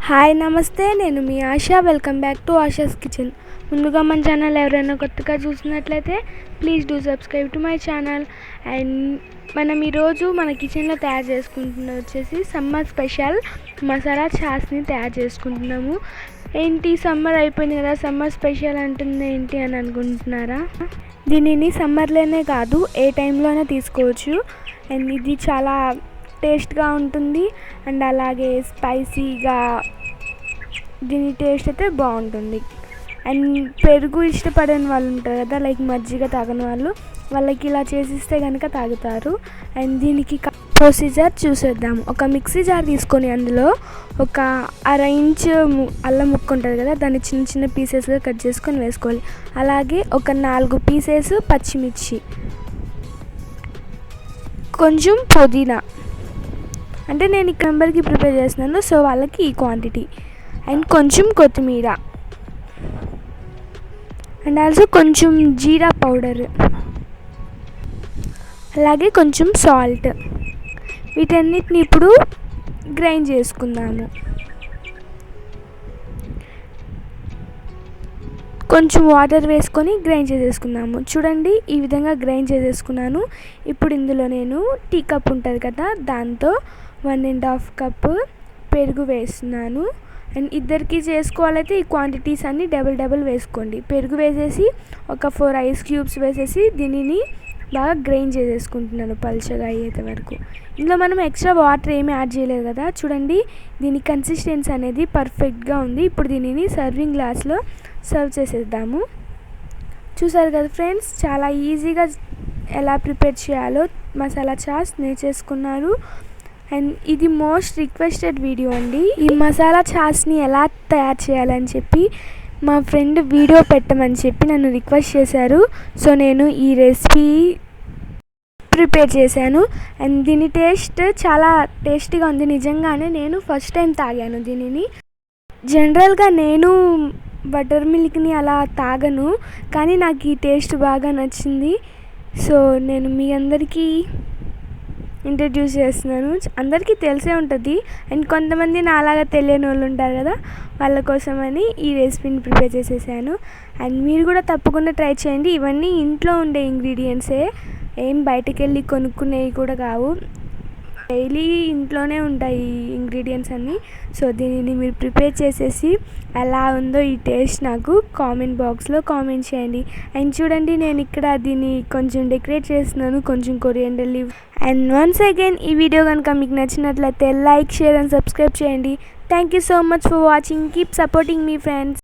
Hi నమస్తే, నేను మీ Asha. Welcome back to Asha's kitchen. ముందుగా మన ఛానల్ ఎవరైనా కొత్తగా చూసినట్లయితే please do subscribe to my channel. And మనం ఈరోజు మన కిచెన్లో తయారు చేసుకుంటున్నది వచ్చేసి సమ్మర్ స్పెషల్ మసాలా చాస్ని తయారు చేసుకుంటున్నాము. ఏంటి సమ్మర్ అయిపోయింది కదా, సమ్మర్ స్పెషల్ అంటుంది ఏంటి అని అనుకుంటున్నారా? దీనిని సమ్మర్లోనే కాదు ఏ టైంలోనే తీసుకోవచ్చు. అండ్ ఇది చాలా టేస్ట్గా ఉంటుంది అండ్ అలాగే స్పైసీగా దీని టేస్ట్ అయితే బాగుంటుంది. అండ్ పెరుగు ఇష్టపడని వాళ్ళు ఉంటారు కదా, లైక్ మజ్జిగ తాగని వాళ్ళకి ఇలా చేసిస్తే కనుక తాగుతారు. అండ్ దీనికి ప్రొసీజర్ చూసేద్దాము. ఒక మిక్సీ జార్ తీసుకొని అందులో ఒక అర ఇంచు అల్లం ముక్క ఉంటుంది కదా, దాన్ని చిన్న చిన్న పీసెస్గా కట్ చేసుకొని వేసుకోవాలి. అలాగే ఒక 4 పీసెస్ పచ్చిమిర్చి, కొంచెం పుదీనా, అంటే నేను ఈ మెంబర్కి ప్రిపేర్ చేస్తున్నాను సో వాళ్ళకి ఈ క్వాంటిటీ. అండ్ కొంచెం కొత్తిమీర అండ్ ఆల్సో కొంచెం జీరా పౌడర్, అలాగే కొంచెం సాల్ట్. వీటన్నిటిని ఇప్పుడు గ్రైండ్ చేసుకుందాము. కొంచెం వాటర్ వేసుకొని గ్రైండ్ చేసేసుకుందాము. చూడండి, ఈ విధంగా గ్రైండ్ చేసేసుకున్నాను. ఇప్పుడు ఇందులో నేను టీ కప్ ఉంటుంది కదా, దాంతో 1.5 కప్పు పెరుగు వేస్తున్నాను. అండ్ ఇద్దరికి చేసుకోవాలైతే ఈ క్వాంటిటీస్ అన్నీ డబుల్ వేసుకోండి. పెరుగు వేసేసి ఒక 4 ఐస్ క్యూబ్స్ వేసేసి దీనిని బాగా గ్రైండ్ చేసేసుకుంటున్నాను పల్చగా అయ్యేంత వరకు. ఇందులో మనం ఎక్స్ట్రా వాటర్ ఏమీ యాడ్ చేయలేదు కదా. చూడండి, దీని కన్సిస్టెన్సీ అనేది పర్ఫెక్ట్గా ఉంది. ఇప్పుడు దీనిని సర్వింగ్ గ్లాస్లో సర్వ్ చేసేద్దాము. చూసారు కదా ఫ్రెండ్స్, చాలా ఈజీగా ఎలా ప్రిపేర్ చేయాలో మసాలా చాస్ నేర్చేసుకున్నారు. అండ్ ఇది మోస్ట్ రిక్వెస్టెడ్ వీడియో అండి. ఈ మసాలా చాస్ని ఎలా తయారు చేయాలని చెప్పి మా ఫ్రెండ్ వీడియో పెట్టమని చెప్పి నన్ను రిక్వెస్ట్ చేశారు. సో నేను ఈ రెసిపీ ప్రిపేర్ చేశాను. అండ్ దీని టేస్ట్ చాలా టేస్టీగా ఉంది. నిజంగానే నేను ఫస్ట్ టైం తాగాను దీనిని. జనరల్గా నేను బటర్ మిల్క్ని అలా తాగను, కానీ నాకు ఈ టేస్ట్ బాగా నచ్చింది. సో నేను మీ అందరికీ ఇంట్రడ్యూస్ చేస్తున్నాను. అందరికీ తెలిసే ఉంటుంది. అండ్ కొంతమంది నాలాగా తెలియని వాళ్ళు ఉంటారు కదా, వాళ్ళ కోసమని ఈ రెసిపీని ప్రిపేర్ చేసేసాను. అండ్ మీరు కూడా తప్పకుండా ట్రై చేయండి. ఇవన్నీ ఇంట్లో ఉండే ఇంగ్రీడియంట్సే, ఏం బయటకు వెళ్ళి కొనుక్కునేవి కూడా కావు. డైలీ ఇంట్లోనే ఉంటాయి ఈ ఇంగ్రీడియంట్స్ అన్నీ. సో దీనిని మీరు ప్రిపేర్ చేసేసి ఎలా ఉందో ఈ టేస్ట్ నాకు కామెంట్ బాక్స్లో కామెంట్ చేయండి. అండ్ చూడండి, నేను ఇక్కడ దీన్ని కొంచెం డెకరేట్ చేస్తున్నాను, కొంచెం coriander leave. And once again ఈ వీడియో కనుక మీకు నచ్చినట్లయితే లైక్, షేర్ అండ్ సబ్స్క్రైబ్ చేయండి. Thank you so much for watching. Keep supporting me friends.